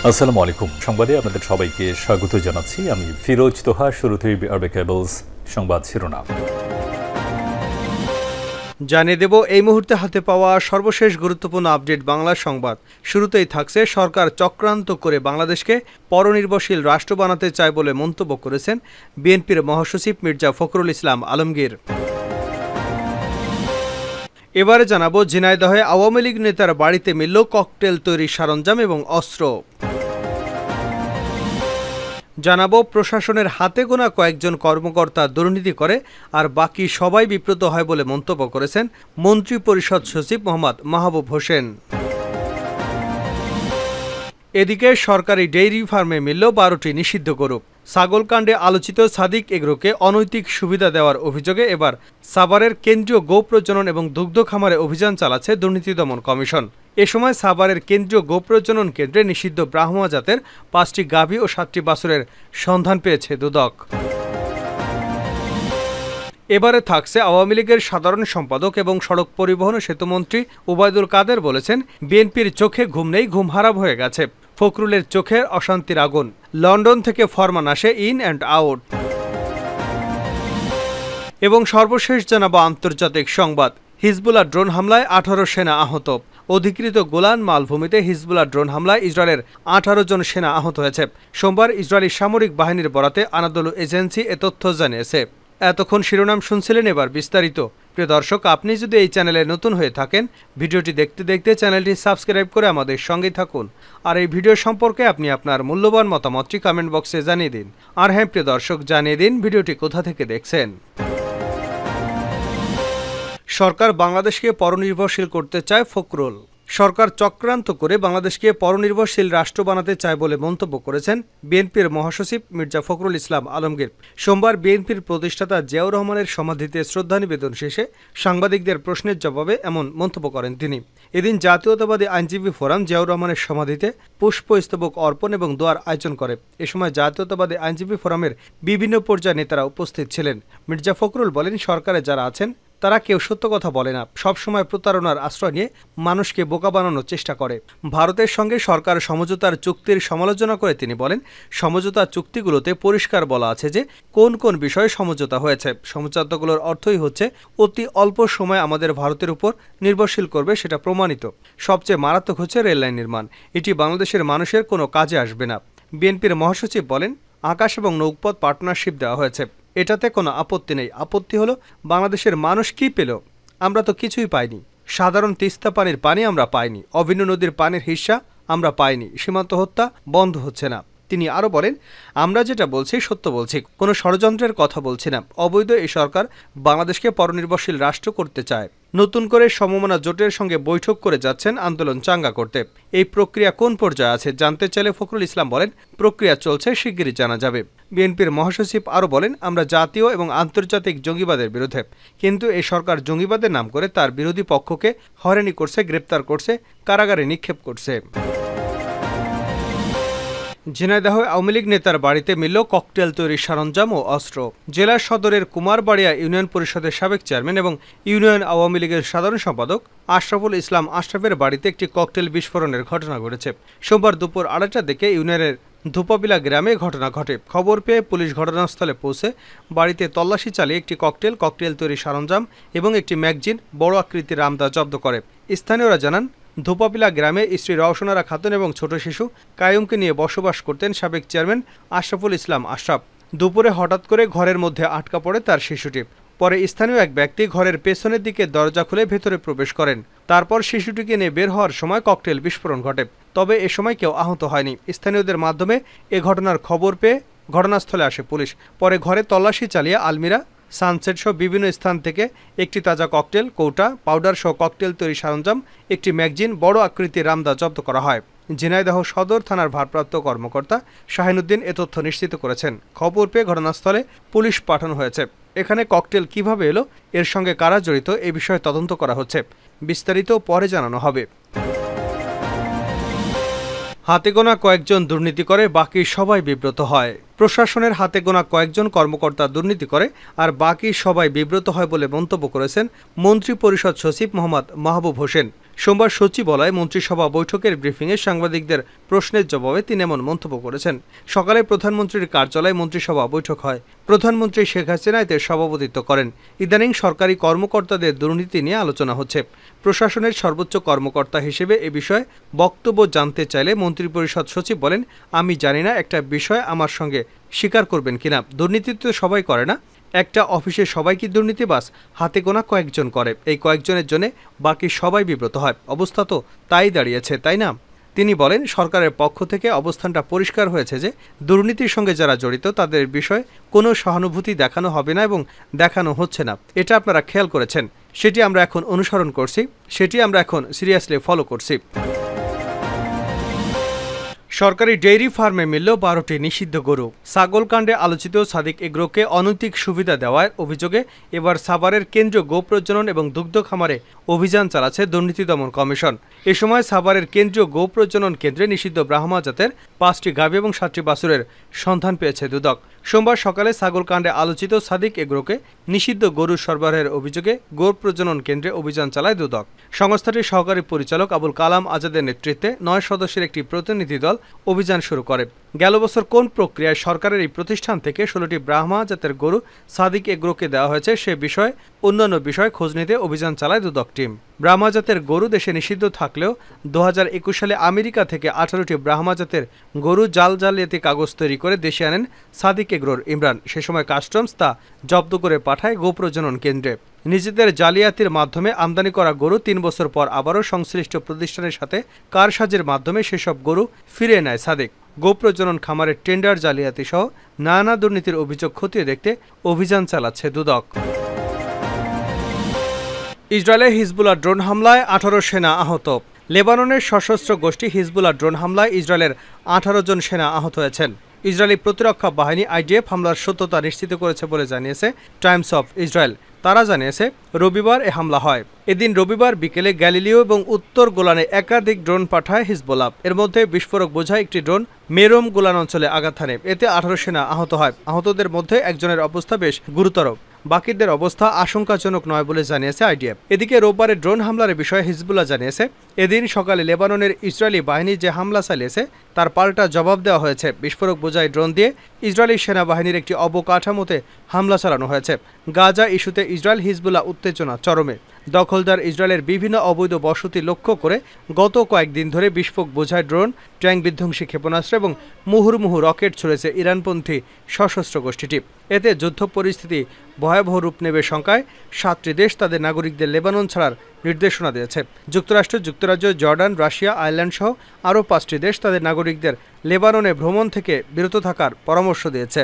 আসসালামু আলাইকুম। সংবাদে আপনাদের সবাইকে স্বাগত জানাচ্ছি। আমি ফিরোজ তোহা। শুরুতেই আরবে কেবলস সংবাদ শিরোনাম জানিয়ে দেব এই মুহূর্তে হাতে পাওয়া সর্বশেষ গুরুত্বপূর্ণ আপডেট বাংলা সংবাদ। শুরুতেই থাকছে, সরকার চক্রান্ত করে বাংলাদেশকে পরনির্ভরশীল রাষ্ট্র বানাতে চায় বলে মন্তব্য করেছেন বিএনপির মহাসচিব মির্জা ফখরুল ইসলাম আলমগীর। এবারে জানাবো, ঝিনাইদহে আওয়ামী লীগ নেতার বাড়িতে মিলল ককটেল তৈরির সরঞ্জাম এবং অস্ত্র। জানাবো, প্রশাসনের হাতে গোনা কয়েকজন কর্মকর্তা দুর্নীতি করে আর বাকি সবাই বিব্রত হয় বলে মন্তব্য করেছেন মন্ত্রী পরিষদ সচিব মোহাম্মদ মাহবুব হোসেন। এদিকে সরকারি ডেইরি ফার্মে মিলল 12টি নিষিদ্ধ গরু। ছাগলকাণ্ডে আলোচিত সাদিক এগ্রোকে অনৈতিক সুবিধা দেওয়ার অভিযোগে এবার সাভারের কেন্দ্রীয় গো প্রজনন এবং দুগ্ধ খামারে অভিযান চালাচ্ছে দুর্নীতি দমন কমিশন। এ সময় সাভারের কেন্দ্রীয় গো প্রজনন কেন্দ্রে নিষিদ্ধ ব্রাহ্মা জাতের 5টি গাভী ও 7টি বাছুরের সন্ধান পেয়েছে দুদক। এবারে থাকছে, আওয়ামী লীগের সাধারণ সম্পাদক এবং সড়ক পরিবহন ও সেতুমন্ত্রী ওবায়দুল কাদের বলেছেন, বিএনপির চোখে ঘুম নেই, ঘুম হারাম হয়ে গেছে। ফখরুলের চোখের অশান্তির আগুন। লন্ডন থেকে ফরমান আসে ইন অ্যান্ড আউট। এবং সর্বশেষ জানাবো আন্তর্জাতিক সংবাদ। হিজবুল্লাহ ড্রোন হামলায় 18 সেনা আহত। অধিকৃত গোলান মালভূমিতে হিজবুল্লাহ ড্রোন হামলায় ইসরায়েলের 18 জন সেনা আহত হয়েছে। সোমবার ইসরায়েলি সামরিক বাহিনীর বরাতে আনাদোলু এজেন্সি এ তথ্য জানিয়েছে। এতক্ষণ শিরোনাম শুনছিলেন, এবার বিস্তারিত। প্রিয় দর্শক, আপনি যদি এই চ্যানেলে নতুন হয়ে থাকেন, ভিডিওটি দেখতে দেখতে চ্যানেলটি সাবস্ক্রাইব করে আমাদের সঙ্গেই থাকুন। আর এই ভিডিও সম্পর্কে আপনি আপনার মূল্যবান মতামতটি কমেন্ট বক্সে জানিয়ে দিন। আর হ্যাঁ প্রিয় দর্শক, জানিয়ে দিন ভিডিওটি কোথা থেকে দেখছেন। সরকার বাংলাদেশকে পরনির্ভরশীল করতে চায় ফখরুল। সরকার চক্রান্ত করে বাংলাদেশকে পরনির্ভরশীল রাষ্ট্র বানাতে চায় বলে মন্তব্য করেছেন বিএনপির মহাসচিব মির্জা ফখরুল ইসলাম আলমগীর। সোমবার বিএনপির প্রতিষ্ঠাতা জিয়াউর রহমানের সমাধিতে শ্রদ্ধা নিবেদন শেষে সাংবাদিকদের প্রশ্নের জবাবে এমন মন্তব্য করেন তিনি। এদিন জাতীয়তাবাদী আইনজীবী ফোরাম জিয়াউর রহমানের সমাধিতে পুষ্পস্তবক অর্পণ এবং দোয়ার আয়োজন করে। এ সময় জাতীয়তাবাদী আইনজীবী ফোরামের বিভিন্ন পর্যায়ের নেতারা উপস্থিত ছিলেন। মির্জা ফখরুল বলেন, সরকারে যারা আছেন তারা কেউ সত্য কথা বলে না, সবসময় প্রতারণার আশ্রয় নিয়ে মানুষকে বোকা বানানোর চেষ্টা করে। ভারতের সঙ্গে সরকার সমঝোতার চুক্তির সমালোচনা করে তিনি বলেন, সমঝোতার চুক্তিগুলোতে পরিষ্কার বলা আছে যে কোন কোন বিষয়ে সমঝোতা হয়েছে। সমঝোতাগুলোর অর্থই হচ্ছে অতি অল্প সময় আমাদের ভারতের উপর নির্ভরশীল করবে, সেটা প্রমাণিত। সবচেয়ে মারাত্মক হচ্ছে রেললাইন নির্মাণ। এটি বাংলাদেশের মানুষের কোনো কাজে আসবে না। বিএনপির মহাসচিব বলেন, আকাশ এবং নৌপথ পার্টনারশিপ দেওয়া হয়েছে, এটাতে কোনো আপত্তি নেই। আপত্তি হলো বাংলাদেশের মানুষ কি পেল? আমরা তো কিছুই পাইনি। সাধারণ তিস্তা পানির পানি আমরা পাইনি, অভিন্ন নদীর পানির হিস্সা আমরা পাইনি, সীমান্ত হত্যা বন্ধ হচ্ছে না। তিনি আরও বলেন, আমরা যেটা বলছি সত্য বলছি, কোনো ষড়যন্ত্রের কথা বলছি না। অবৈধ এই সরকার বাংলাদেশকে পরনির্ভরশীল রাষ্ট্র করতে চায়। নতুন করে সমমনা জোটের সঙ্গে বৈঠক করে যাচ্ছেন আন্দোলন চাঙ্গা করতে। এই প্রক্রিয়া কোন পর্যায়ে আছে জানতে চাইলে ফখরুল ইসলাম বলেন, প্রক্রিয়া চলছে, শিগগিরই জানা যাবে। বিএনপির মহাসচিব আরও বলেন, আমরা জাতীয় এবং আন্তর্জাতিক জঙ্গিবাদের বিরুদ্ধে, কিন্তু এই সরকার জঙ্গিবাদের নাম করে তার বিরোধী পক্ষকে হয়রানি করছে, গ্রেপ্তার করছে, কারাগারে নিক্ষেপ করছে। ঝিনাইদহে আওয়ামী লীগ নেতার বাড়িতে মিলল ককটেল তৈরির সরঞ্জাম ও অস্ত্র। জেলা সদরের কুমারবাড়িয়া ইউনিয়ন পরিষদের সাবেক চেয়ারম্যান এবং ইউনিয়ন আওয়ামী লীগের সাধারণ সম্পাদক আশরাফুল ইসলাম আশরাফের বাড়িতে একটি ককটেল বিস্ফোরণের ঘটনা ঘটেছে। সোমবার দুপুর 2টার দিকে ইউনিয়নের ধুপাবিলা গ্রামে ঘটনা ঘটে। খবর পেয়ে পুলিশ ঘটনাস্থলে পৌঁছে বাড়িতে তল্লাশি চালিয়ে একটি ককটেল তৈরির সরঞ্জাম এবং একটি ম্যাগজিন বড় আকৃতির রামদা জব্দ করে। স্থানীয়রা জানান, ধোপাপিলা গ্রামে স্ত্রী রওশনারা খাতুন এবং ছোট শিশু কায়ুমকে নিয়ে বসবাস করতেন সাবেক চেয়ারম্যান আশরাফুল ইসলাম আশরাফ। দুপুরে হঠাৎ করে ঘরের মধ্যে আটকা পড়ে তার শিশুটি। পরে স্থানীয় এক ব্যক্তি ঘরের পেছনের দিকে দরজা খুলে ভেতরে প্রবেশ করেন। তারপর শিশুটিকে নিয়ে বের হওয়ার সময় ককটেল বিস্ফোরণ ঘটে। তবে এ সময় কেউ আহত হয়নি। স্থানীয়দের মাধ্যমে এ ঘটনার খবর পেয়ে ঘটনাস্থলে আসে পুলিশ। পরে ঘরে তল্লাশি চালিয়ে আলমিরা, সানসেট সহ বিভিন্ন স্থান থেকে একটি তাজা ককটেল, কৌটা, পাউডার সহ ককটেল তৈরি সরঞ্জাম, একটি ম্যাগজিন, বড় আকৃতির রামদা জব্দ করা হয়। ঝিনাইদহ সদর থানার ভারপ্রাপ্ত কর্মকর্তা শাহিনুদ্দিন এ তথ্য নিশ্চিত করেছেন। খবর পেয়ে ঘটনাস্থলে পুলিশ পাঠানো হয়েছে। এখানে ককটেল কিভাবে এলো, এর সঙ্গে কারা জড়িত, এ বিষয়ে তদন্ত করা হচ্ছে। বিস্তারিত পরে জানানো হবে। হাতে গোনা কয়েকজন দুর্নীতি করে, বাকি সবাই বিব্রত হয়। প্রশাসনের হাতে গোনা কয়েকজন কর্মকর্তা দুর্নীতি করে আর বাকি সবাই বিব্রত হয় বলে মন্তব্য করেছেন মন্ত্রী পরিষদ সচিব মোহাম্মদ মাহবুব হোসেন। সোমবার সচিবালয়ে মন্ত্রিসভা বৈঠকের ব্রিফিংয়ে সাংবাদিকদের প্রশ্নের জবাবে তিনি এমন মন্তব্য করেছেন। সকালে প্রধানমন্ত্রীর কার্যালয়ে মন্ত্রিসভা বৈঠক হয়। প্রধানমন্ত্রী শেখ হাসিনা এতে সভাপতিত্ব করেন। ইদানিং সরকারি কর্মকর্তাদের দুর্নীতি নিয়ে আলোচনা হচ্ছে। প্রশাসনের সর্বোচ্চ কর্মকর্তা হিসেবে এ বিষয়ে বক্তব্য জানতে চাইলে মন্ত্রিপরিষদ সচিব বলেন, আমি জানি না একটা বিষয় আমার সঙ্গে স্বীকার করবেন কিনা। দুর্নীতি তো সবাই করে না। একটা অফিসে সবাই কি দুর্নীতিবাজ? হাতে গোনা কয়েকজন করে। এই কয়েকজনের জন্য বাকি সবাই বিব্রত হয়। অবস্থা তো তাই দাঁড়িয়েছে, তাই না? তিনি বলেন, সরকারের পক্ষ থেকে অবস্থানটা পরিষ্কার হয়েছে যে দুর্নীতির সঙ্গে যারা জড়িত তাদের বিষয়ে কোনো সহানুভূতি দেখানো হবে না এবং দেখানো হচ্ছে না। এটা আপনারা খেয়াল করেছেন। সেটি আমরা এখন অনুসরণ করছি, সেটি আমরা এখন সিরিয়াসলি ফলো করছি। সরকারি ডেইরি ফার্মে মিলল 12টি নিষিদ্ধ গরু। ছাগলকাণ্ডে আলোচিত সাদিক এগ্রোকে অনৈতিক সুবিধা দেওয়ার অভিযোগে এবার সাভারের কেন্দ্রীয় গোপ্রজনন এবং দুগ্ধ খামারে অভিযান চালাচ্ছে দুর্নীতি দমন কমিশন। এ সময় সাভারের কেন্দ্রীয় গোপ্রজনন কেন্দ্রে নিষিদ্ধ ব্রাহ্মা জাতের 5টি গাভী এবং 7টি বাছুরের সন্ধান পেয়েছে দুদক। সোমবার সকালে ছাগলকাণ্ডে আলোচিত সাদিক এগ্রোকে নিষিদ্ধ গরু সরবরাহের অভিযোগে গোপ্রজনন কেন্দ্রে অভিযান চালায় দুদক। সংস্থাটির সহকারী পরিচালক আবুল কালাম আজাদের নেতৃত্বে 9 সদস্যের একটি প্রতিনিধি দল অভিযান শুরু করে। গেল বছর কোন প্রক্রিয়ায় সরকারের এই প্রতিষ্ঠান থেকে 16টি ব্রাহ্মা জাতের গরু সাদিক এগ্রোকে দেওয়া হয়েছে সে বিষয়ে অন্যান্য বিষয় খোঁজ নিতে অভিযান চালায় দুদক টিম। ব্রাহ্মা জাতের গরু দেশে নিষিদ্ধ থাকলেও 2021 সালে আমেরিকা থেকে 18টি ব্রাহ্মা জাতের গরু জালিয়াতি কাগজ তৈরি করে দেশে আনেন সাদিক এগ্রোর ইমরান। সে সময় কাস্টমস তা জব্দ করে পাঠায় গোপ্রজনন কেন্দ্রে। নিজেদের জালিয়াতির মাধ্যমে আমদানি করা গরু 3 বছর পর আবারও সংশ্লিষ্ট প্রতিষ্ঠানের সাথে কারসাজের মাধ্যমে সেসব গরু ফিরিয়ে নেয় সাদিক। গোপ্রজনন খামারের টেন্ডার জালিয়াতি সহ নানা দুর্নীতির অভিযোগ খতিয়ে দেখতে অভিযান চালাচ্ছে দুদক। ইসরায়েলে হিজবুল্লাহ ড্রোন হামলায় 18 সেনা আহত। লেবাননের সশস্ত্র গোষ্ঠী হিজবুল্লাহ ড্রোন হামলায় ইসরায়েলের 18 জন সেনা আহত হয়েছেন। ইসরায়েলি প্রতিরক্ষা বাহিনী আইডিএফ হামলার সত্যতা নিশ্চিত করেছে বলে জানিয়েছে টাইমস অফ ইসরায়েল। তারা জানিয়েছে রবিবার এ হামলা হয়। এদিন রবিবার বিকেলে গ্যালিলিও এবং উত্তর গোলানে একাধিক ড্রোন পাঠায় হিজবুল্লাহ। এর মধ্যে বিস্ফোরক বোঝাই একটি ড্রোন মেরোম গোলান অঞ্চলে আঘাত হানে। এতে 18 সেনা আহত হয়। আহতদের মধ্যে একজনের অবস্থা বেশ গুরুতর। বাকিদের অবস্থা আশঙ্কাজনক নয় বলে জানিয়েছে আইডিএফ। এদিকে রোববারের ড্রোন হামলার বিষয়ে হিজবুল্লাহ জানিয়েছে, এদিন সকালে লেবাননের ইসরায়েলি বাহিনী যে হামলা চালিয়েছে তার পাল্টা জবাব দেওয়া হয়েছে। বিস্ফোরক বোঝাই ড্রোন দিয়ে ইসরায়েলি সেনাবাহিনীর একটি অবকাঠামোতে হামলা চালানো হয়েছে। গাজা ইস্যুতে ইসরায়েল হিজবুল্লাহ উত্তেজনা চরমে। দখলদার ইসরায়েলের বিভিন্ন অবৈধ বসতি লক্ষ্য করে গত কয়েকদিন ধরে বিস্ফোরক বোঝাই ড্রোন, ট্যাঙ্ক বিধ্বংসী ক্ষেপণাস্ত্র এবং মুহুর্মুহু রকেট ছুড়েছে ইরানপন্থী সশস্ত্র গোষ্ঠীটি। এতে যুদ্ধ পরিস্থিতি ভয়াবহ রূপ নেবে শঙ্কায় 7টি দেশ তাদের নাগরিকদের লেবানন ছাড়ার নির্দেশনা দিয়েছে। যুক্তরাষ্ট্র, যুক্তরাজ্য, জর্ডান, রাশিয়া, আয়ারল্যান্ড সহ আরও 5টি দেশ তাদের নাগরিকদের লেবাননে ভ্রমণ থেকে বিরত থাকার পরামর্শ দিয়েছে।